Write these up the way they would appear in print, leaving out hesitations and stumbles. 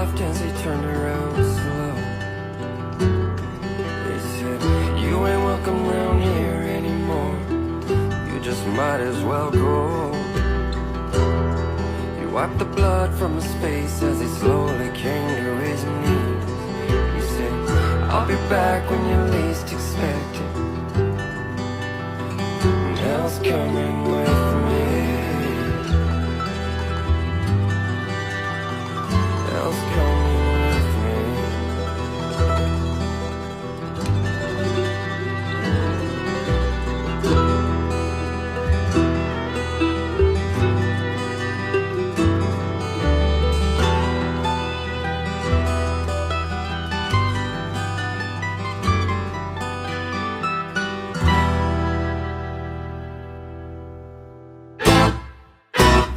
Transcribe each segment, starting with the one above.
laughed as he turned around slow. He said, you ain't welcome round here anymore. You just might as well go. He wiped the blood from his face as he slowly came to his knees. He said, I'll be back when you least expect it. Hell's coming with me. Hell's coming with me.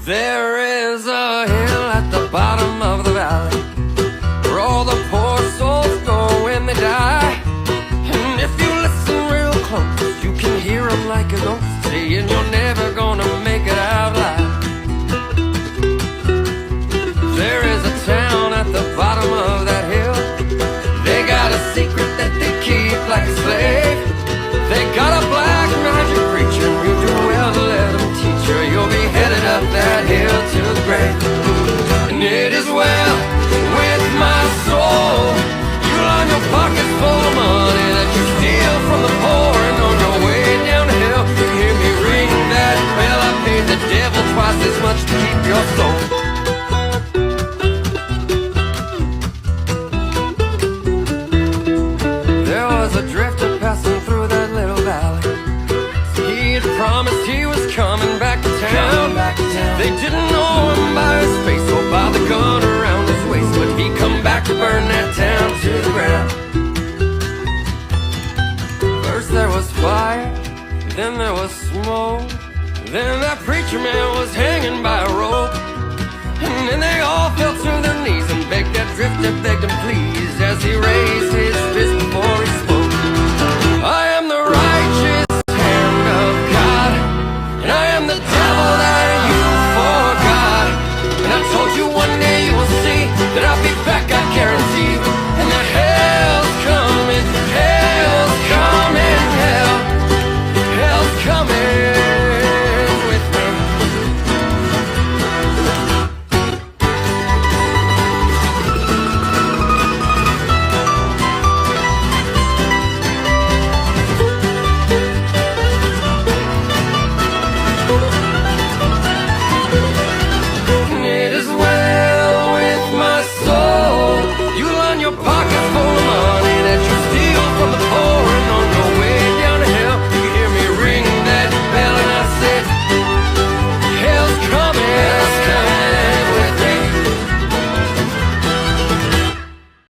There is a hill at the bottom of the valley where all the poor souls go when they die. And if you listen real close, you can hear them like a ghost saying you're never gonna make it out alive. There is a town at the bottom of that hill. They got a secret that they keep like a slave. They got a black magic preacher, and you do well to let them teach you. You'll be headed up that hill to the grave. And it is well with my soul. You line your pockets full of money that you steal from the poor. And on your way down the hill, you hear me ring that bell. I paid the devil twice as much to keep your soul. There was a drifter passing through that little valley. He had promised he was coming back to town. They didn't know him by his face or by the gun around his waist, but he come back to burn that town to the ground. First there was fire, then there was smoke, then that preacher man was hanging by a rope. And then they all fell to their knees and begged that drifter, begged him please, as he raised